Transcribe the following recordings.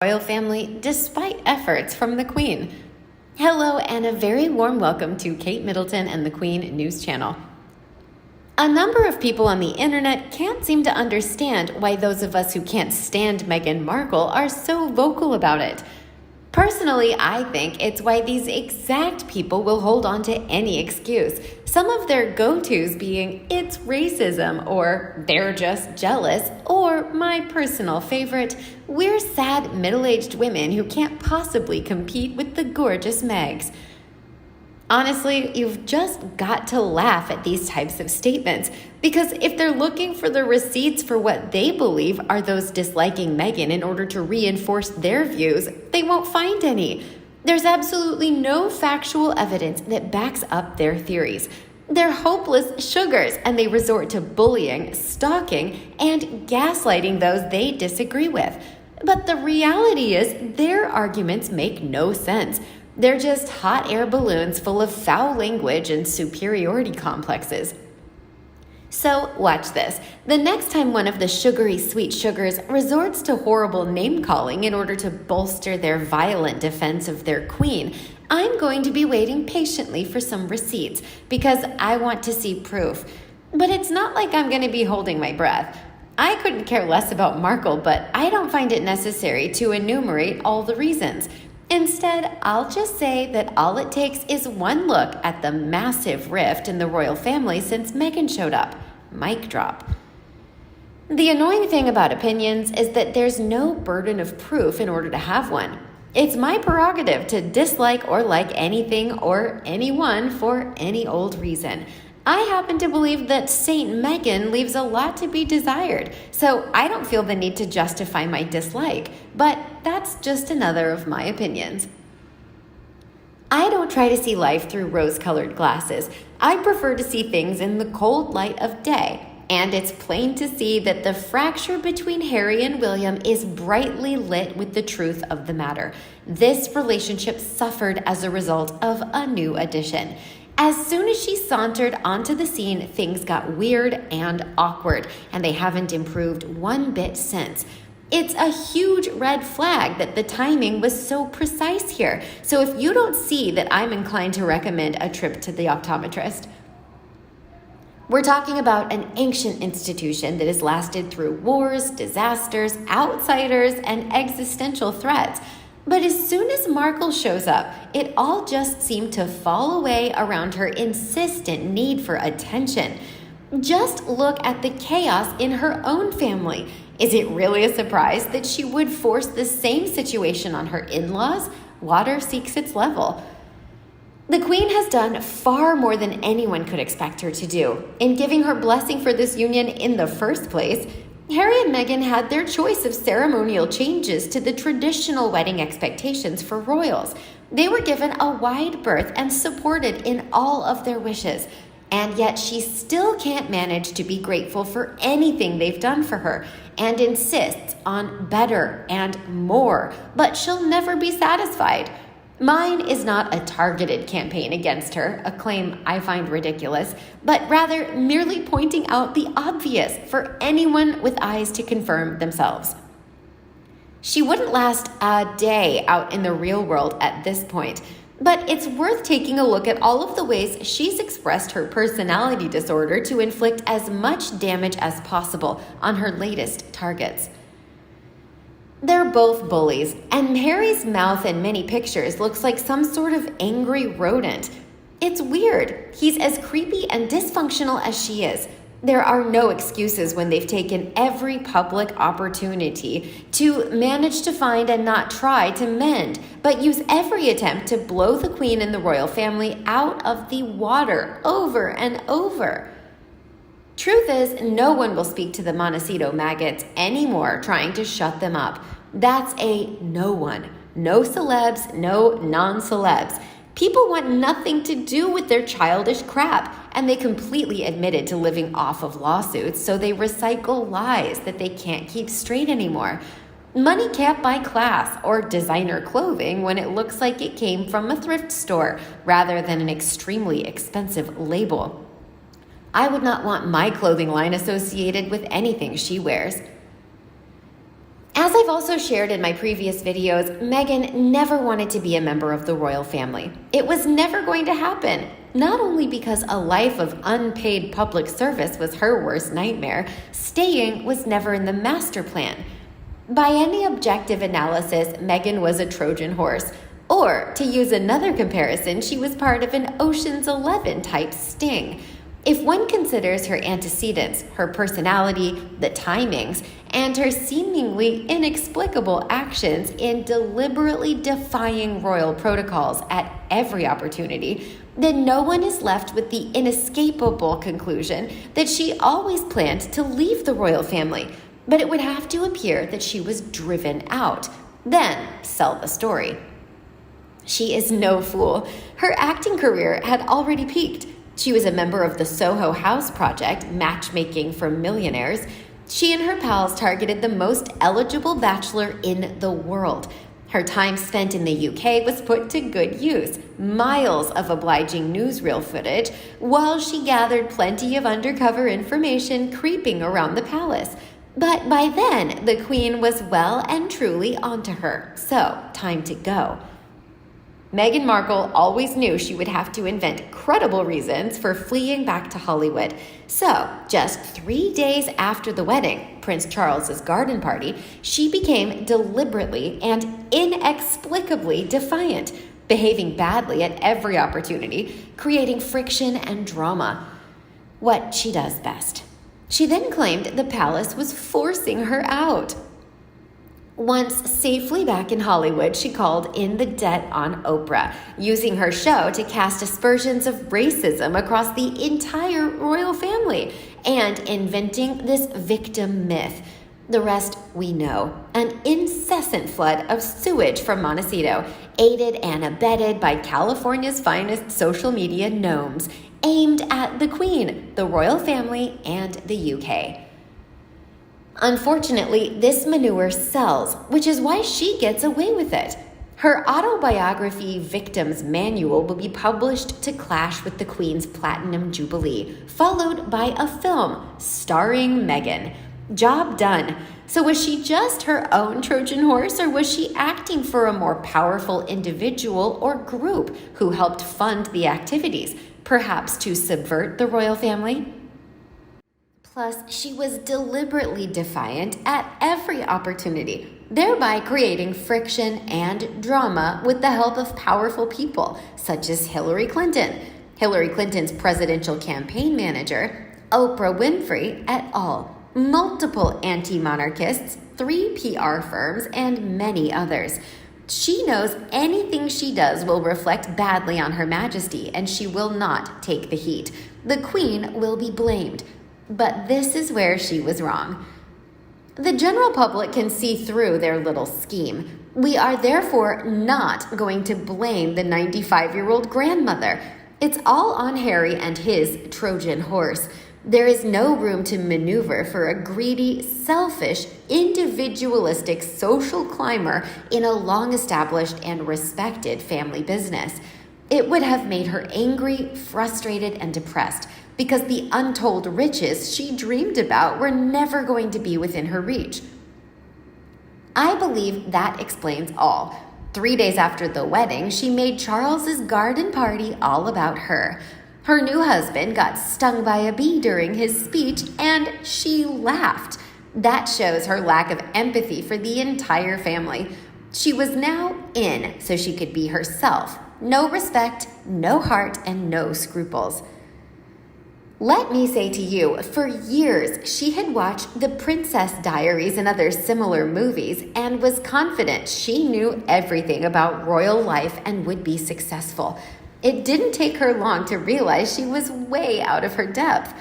royal family despite efforts from the Queen. Hello and a very warm welcome to Kate Middleton and the Queen News Channel. A number of people on the internet can't seem to understand why those of us who can't stand Meghan Markle are so vocal about it. Personally, I think it's why these exact people will hold on to any excuse. Some of their go-tos being, it's racism, or they're just jealous, or my personal favorite, we're sad middle-aged women who can't possibly compete with the gorgeous Megs. Honestly, you've just got to laugh at these types of statements, because if they're looking for the receipts for what they believe are those disliking Meghan in order to reinforce their views, they won't find any. There's absolutely no factual evidence that backs up their theories. They're hopeless sugars, and they resort to bullying, stalking, and gaslighting those they disagree with. But the reality is, their arguments make no sense. They're just hot air balloons full of foul language and superiority complexes. So watch this. The next time one of the sugary sweet sugars resorts to horrible name-calling in order to bolster their violent defense of their queen, I'm going to be waiting patiently for some receipts because I want to see proof. But it's not like I'm going to be holding my breath. I couldn't care less about Markle, but I don't find it necessary to enumerate all the reasons. Instead, I'll just say that all it takes is one look at the massive rift in the royal family since Meghan showed up. Mic drop. The annoying thing about opinions is that there's no burden of proof in order to have one. It's my prerogative to dislike or like anything or anyone for any old reason. I happen to believe that Saint Meghan leaves a lot to be desired, so I don't feel the need to justify my dislike, but that's just another of my opinions. I don't try to see life through rose-colored glasses. I prefer to see things in the cold light of day, and it's plain to see that the fracture between Harry and William is brightly lit with the truth of the matter. This relationship suffered as a result of a new addition. As soon as she sauntered onto the scene, things got weird and awkward, and they haven't improved one bit since. It's a huge red flag that the timing was so precise here. So if you don't see that, I'm inclined to recommend a trip to the optometrist. We're talking about an ancient institution that has lasted through wars, disasters, outsiders, and existential threats. But as soon as Markle shows up, it all just seemed to fall away around her insistent need for attention. Just look at the chaos in her own family. Is it really a surprise that she would force the same situation on her in-laws? Water seeks its level. The Queen has done far more than anyone could expect her to do. In giving her blessing for this union in the first place, Harry and Meghan had their choice of ceremonial changes to the traditional wedding expectations for royals. They were given a wide berth and supported in all of their wishes. And yet she still can't manage to be grateful for anything they've done for her and insists on better and more, but she'll never be satisfied. Mine is not a targeted campaign against her, a claim I find ridiculous, but rather merely pointing out the obvious for anyone with eyes to confirm themselves. She wouldn't last a day out in the real world at this point, but it's worth taking a look at all of the ways she's expressed her personality disorder to inflict as much damage as possible on her latest targets. They're both bullies, and Harry's mouth in many pictures looks like some sort of angry rodent. It's weird. He's as creepy and dysfunctional as she is. There are no excuses when they've taken every public opportunity to manage to find and not try to mend, but use every attempt to blow the Queen and the royal family out of the water over and over. Truth is, no one will speak to the Montecito maggots anymore trying to shut them up. That's a no one. No celebs, no non-celebs. People want nothing to do with their childish crap, and they completely admitted to living off of lawsuits, so they recycle lies that they can't keep straight anymore. Money can't buy class or designer clothing when it looks like it came from a thrift store rather than an extremely expensive label. I would not want my clothing line associated with anything she wears. As I've also shared in my previous videos, Meghan never wanted to be a member of the royal family. It was never going to happen, not only because a life of unpaid public service was her worst nightmare, staying was never in the master plan. By any objective analysis, Meghan was a Trojan horse. Or, to use another comparison, she was part of an Ocean's 11 type sting. If one considers her antecedents, her personality, the timings, and her seemingly inexplicable actions in deliberately defying royal protocols at every opportunity, then no one is left with the inescapable conclusion that she always planned to leave the royal family. But it would have to appear that she was driven out. Then sell the story. She is no fool. Her acting career had already peaked. She was a member of the Soho House Project, matchmaking for millionaires. She and her pals targeted the most eligible bachelor in the world. Her time spent in the UK was put to good use. Miles of obliging newsreel footage, while she gathered plenty of undercover information creeping around the palace. But by then, the Queen was well and truly onto her, so time to go. Meghan Markle always knew she would have to invent credible reasons for fleeing back to Hollywood. So, just 3 days after the wedding, Prince Charles's garden party, she became deliberately and inexplicably defiant, behaving badly at every opportunity, creating friction and drama. What she does best. She then claimed the palace was forcing her out. Once safely back in Hollywood, she called in the debt on Oprah, using her show to cast aspersions of racism across the entire royal family and inventing this victim myth. The rest we know. An incessant flood of sewage from Montecito, aided and abetted by California's finest social media gnomes, aimed at the Queen, the royal family, and the UK. Unfortunately, this manure sells, which is why she gets away with it. Her autobiography, Victim's Manual, will be published to clash with the Queen's Platinum Jubilee, followed by a film starring Meghan. Job done. So was she just her own Trojan horse, or was she acting for a more powerful individual or group who helped fund the activities, perhaps to subvert the royal family? Plus, she was deliberately defiant at every opportunity, thereby creating friction and drama with the help of powerful people, such as Hillary Clinton, Hillary Clinton's presidential campaign manager, Oprah Winfrey et al., multiple anti-monarchists, 3 PR firms, and many others. She knows anything she does will reflect badly on Her Majesty, and she will not take the heat. The Queen will be blamed. But this is where she was wrong. The general public can see through their little scheme. We are therefore not going to blame the 95-year-old grandmother. It's all on Harry and his Trojan horse. There is no room to maneuver for a greedy, selfish, individualistic social climber in a long-established and respected family business. It would have made her angry, frustrated, and depressed, because the untold riches she dreamed about were never going to be within her reach. I believe that explains all. 3 days after the wedding, she made Charles's garden party all about her. Her new husband got stung by a bee during his speech, and she laughed. That shows her lack of empathy for the entire family. She was now in so she could be herself. No respect, no heart, and no scruples. Let me say to you, for years, she had watched The Princess Diaries and other similar movies and was confident she knew everything about royal life and would be successful. It didn't take her long to realize she was way out of her depth.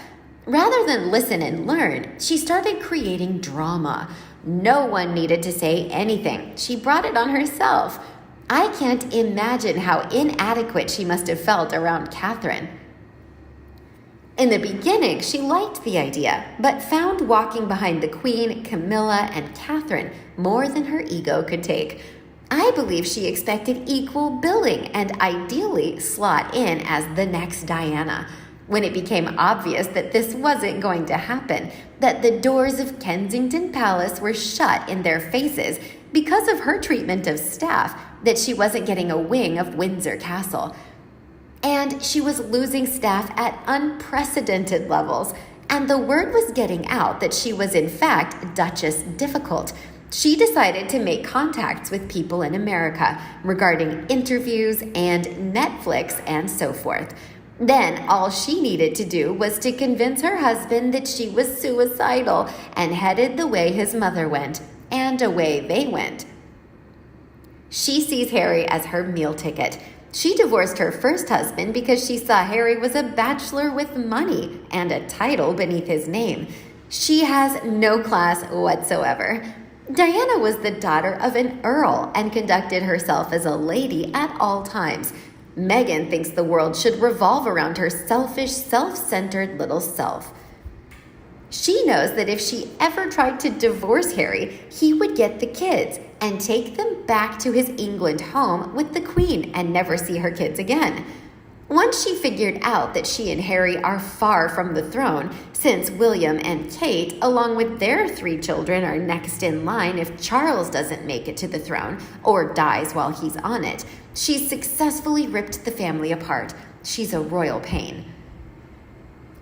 Rather than listen and learn, she started creating drama. No one needed to say anything. She brought it on herself. I can't imagine how inadequate she must have felt around Catherine. In the beginning, she liked the idea, but found walking behind the Queen, Camilla, and Catherine more than her ego could take. I believe she expected equal billing and ideally slot in as the next Diana. When it became obvious that this wasn't going to happen, that the doors of Kensington Palace were shut in their faces because of her treatment of staff, that she wasn't getting a wing of Windsor Castle. And she was losing staff at unprecedented levels, and the word was getting out that she was in fact Duchess Difficult. She decided to make contacts with people in America regarding interviews and Netflix and so forth. Then all she needed to do was to convince her husband that she was suicidal and headed the way his mother went, and away they went. She sees Harry as her meal ticket. She divorced her first husband because she saw Harry was a bachelor with money and a title beneath his name. She has no class whatsoever. Diana was the daughter of an earl and conducted herself as a lady at all times. Meghan thinks the world should revolve around her selfish, self-centered little self. She knows that if she ever tried to divorce Harry, he would get the kids and take them back to his England home with the Queen and never see her kids again. Once she figured out that she and Harry are far from the throne, since William and Kate, along with their 3 children, are next in line if Charles doesn't make it to the throne or dies while he's on it, she's successfully ripped the family apart. She's a royal pain.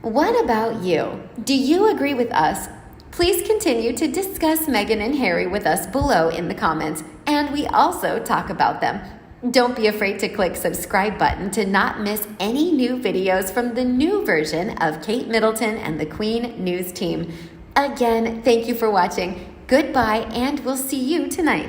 What about you? Do you agree with us? Please continue to discuss Meghan and Harry with us below in the comments, and we also talk about them. Don't be afraid to click subscribe button to not miss any new videos from the new version of Kate Middleton and the Queen News team. Again, thank you for watching. Goodbye, and we'll see you tonight.